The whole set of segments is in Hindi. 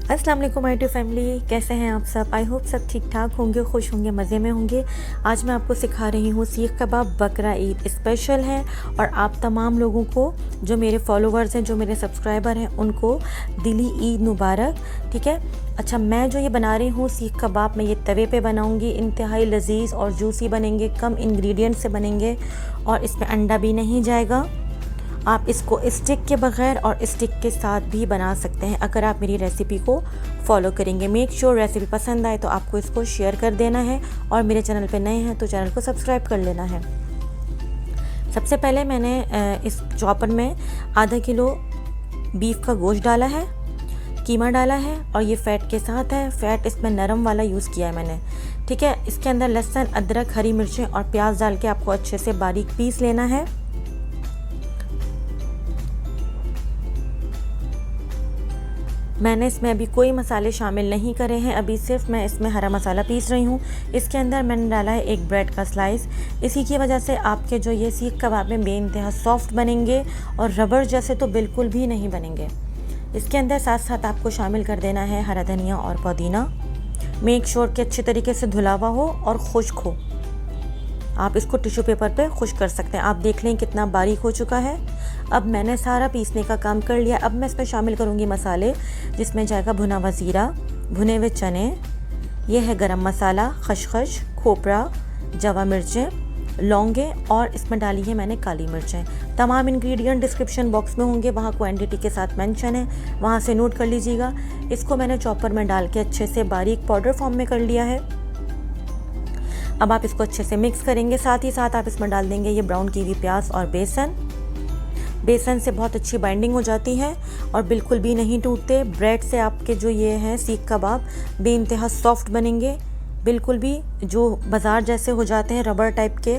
अस्सलाम वालेकुम माय डियर फैमिली, कैसे हैं आप सब। आई होप सब ठीक ठाक होंगे, खुश होंगे, मज़े में होंगे। आज मैं आपको सिखा रही हूँ सीख कबाब। बकरा ईद स्पेशल है और आप तमाम लोगों को, जो मेरे फॉलोवर्स हैं, जो मेरे सब्सक्राइबर हैं, उनको दिली ईद मुबारक। ठीक है। अच्छा, मैं जो ये बना रही हूँ सीख कबाब, मैं ये तवे पे बनाऊँगी। इंतहाई लजीज और जूसी बनेंगे, कम इंग्रेडिएंट से बनेंगे और इसमें अंडा भी नहीं जाएगा। आप इसको स्टिक के बगैर और स्टिक के साथ भी बना सकते हैं अगर आप मेरी रेसिपी को फॉलो करेंगे। मेक श्योर रेसिपी पसंद आए तो आपको इसको शेयर कर देना है और मेरे चैनल पे नए हैं तो चैनल को सब्सक्राइब कर लेना है। सबसे पहले मैंने इस चॉपर में आधा किलो बीफ का गोश्त डाला है, कीमा डाला है और ये फ़ैट के साथ है। फ़ैट इसमें नरम वाला यूज़ किया है मैंने। ठीक है। इसके अंदर लहसुन, अदरक, हरी मिर्चें और प्याज डाल के आपको अच्छे से बारीक पीस लेना है। मैंने इसमें अभी कोई मसाले शामिल नहीं करे हैं, अभी सिर्फ मैं इसमें हरा मसाला पीस रही हूँ। इसके अंदर मैंने डाला है एक ब्रेड का स्लाइस। इसी की वजह से आपके जो ये सीख कबाब में बेइंतहा सॉफ्ट बनेंगे और रबर जैसे तो बिल्कुल भी नहीं बनेंगे। इसके अंदर साथ साथ आपको शामिल कर देना है हरा धनिया और पुदीना। मेक श्योर कि अच्छे तरीके से धुला हुआ हो और खुश्क हो। आप इसको टिश्यू पेपर पे खुश्क कर सकते हैं। आप देख लें कितना बारीक हो चुका है। अब मैंने सारा पीसने का काम कर लिया। अब मैं इसमें शामिल करूँगी मसाले, जिसमें जाएगा भुना हुआ ज़ीरा, भुने हुए चने, ये है गरम मसाला, खसखस, खोपरा, जवा मिर्चें, लौंगे और इसमें डाली है मैंने काली मिर्चें। तमाम इंग्रेडिएंट डिस्क्रिप्शन बॉक्स में होंगे, वहाँ क्वांटिटी के साथ मेंशन है, वहाँ से नोट कर लीजिएगा। इसको मैंने चॉपर में डाल के अच्छे से बारीक पाउडर फॉर्म में कर लिया है। अब आप इसको अच्छे से मिक्स करेंगे। साथ ही साथ आप इसमें डाल देंगे ये ब्राउन की हुई प्याज और बेसन। बेसन से बहुत अच्छी बाइंडिंग हो जाती है और बिल्कुल भी नहीं टूटते। ब्रेड से आपके जो ये हैं सीख कबाब बेइंतहा सॉफ्ट बनेंगे, बिल्कुल भी जो बाज़ार जैसे हो जाते हैं रबर टाइप के,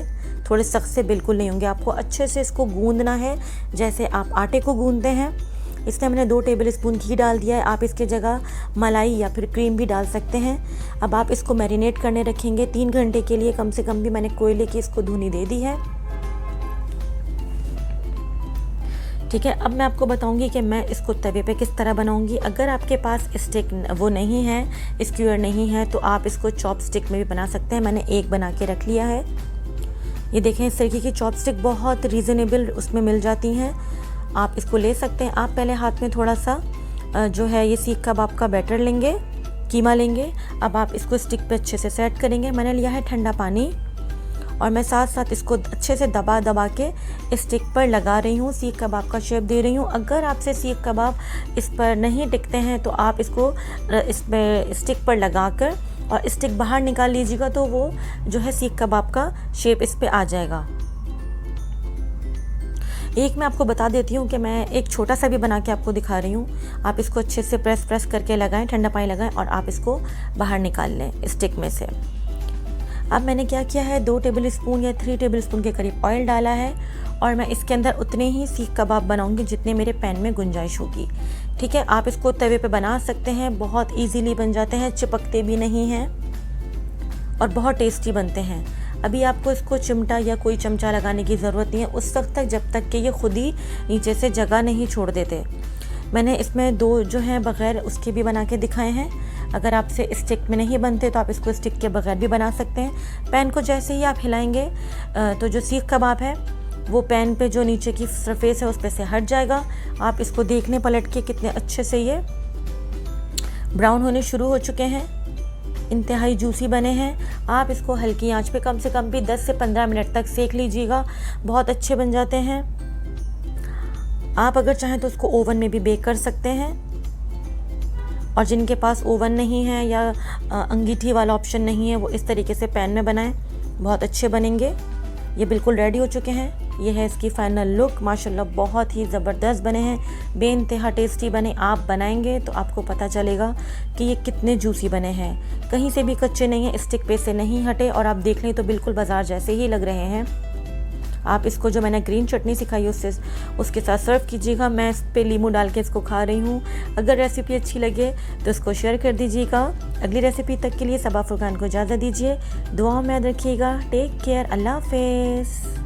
थोड़े सख्त से बिल्कुल नहीं होंगे। आपको अच्छे से इसको गूंदना है जैसे आप आटे को गूंदते हैं। इसमें मैंने 2 टेबल स्पून घी डाल दिया है। आप इसके जगह मलाई या फिर क्रीम भी डाल सकते हैं। अब आप इसको मैरिनेट करने रखेंगे 3 घंटे के लिए कम से कम भी। मैंने कोयले की इसको धुनी दे दी है। ठीक है। अब मैं आपको बताऊंगी कि मैं इसको तवे पे किस तरह बनाऊंगी। अगर आपके पास स्टिक वो नहीं है, स्क्यूअर नहीं है, तो आप इसको चॉप स्टिक में भी बना सकते हैं। मैंने एक बना के रख लिया है। ये देखें, इस तरीके की चॉप स्टिक बहुत रीज़नेबल उसमें मिल जाती हैं, आप इसको ले सकते हैं। आप पहले हाथ में थोड़ा सा जो है ये सीख कबाब का बैटर लेंगे, कीमा लेंगे। अब आप इसको स्टिक पे अच्छे से सेट करेंगे। मैंने लिया है ठंडा पानी और मैं साथ साथ इसको अच्छे से दबा दबा के स्टिक पर लगा रही हूँ, सीख कबाब का शेप दे रही हूँ। अगर आपसे सीख कबाब इस पर नहीं टिकते हैं तो आप इसको इस पर स्टिक पर लगा कर और स्टिक बाहर निकाल लीजिएगा, तो वो जो है सीख कबाब का शेप इस पर आ जाएगा। एक मैं आपको बता देती हूँ कि मैं एक छोटा सा भी बना के आपको दिखा रही हूँ। आप इसको अच्छे से प्रेस करके लगाएं, ठंडा पानी लगाएं और आप इसको बाहर निकाल लें स्टिक में से। अब मैंने क्या किया है, 2 टेबल स्पून या 3 टेबल स्पून के करीब ऑयल डाला है और मैं इसके अंदर उतने ही सीख कबाब बनाऊंगी जितने मेरे पैन में गुंजाइश होगी। ठीक है। आप इसको तवे पे बना सकते हैं, बहुत इजीली बन जाते हैं, चिपकते भी नहीं हैं और बहुत टेस्टी बनते हैं। अभी आपको इसको चिमटा या कोई चमचा लगाने की ज़रूरत नहीं है उस वक्त तक, जब तक कि ये खुद ही नीचे से जगह नहीं छोड़ देते। मैंने इसमें 2 जो हैं बग़ैर उसके भी बना के दिखाए हैं। अगर आपसे स्टिक में नहीं बनते तो आप इसको स्टिक के बगैर भी बना सकते हैं। पैन को जैसे ही आप हिलाएंगे तो जो सीख कबाब है वो पैन पे जो नीचे की सरफेस है उस पर से हट जाएगा। आप इसको देख लें पलट के, कितने अच्छे से ये ब्राउन होने शुरू हो चुके हैं, इंतहाई जूसी बने हैं। आप इसको हल्की आंच पे कम से कम भी 10 से 15 मिनट तक सेक लीजिएगा, बहुत अच्छे बन जाते हैं। आप अगर चाहें तो उसको ओवन में भी बेक कर सकते हैं और जिनके पास ओवन नहीं है या अंगीठी वाला ऑप्शन नहीं है, वो इस तरीके से पैन में बनाएं, बहुत अच्छे बनेंगे। ये बिल्कुल रेडी हो चुके हैं। ये है इसकी फाइनल लुक। माशाल्लाह बहुत ही ज़बरदस्त बने हैं, बेइंतहा टेस्टी बने। आप बनाएंगे तो आपको पता चलेगा कि ये कितने जूसी बने हैं, कहीं से भी कच्चे नहीं हैं, स्टिक पे से नहीं हटे और आप देख लें तो बिल्कुल बाज़ार जैसे ही लग रहे हैं। आप इसको जो मैंने ग्रीन चटनी सिखाई उसके साथ सर्व कीजिएगा। मैं इस पर नींबू डाल के इसको खा रही हूँ। अगर रेसिपी अच्छी लगे तो इसको शेयर कर दीजिएगा। अगली रेसिपी तक के लिए सबा फुरकान को इजाज़त दीजिए। दुआओं में याद रखिएगा। Take care. अल्लाह हाफ़िज़।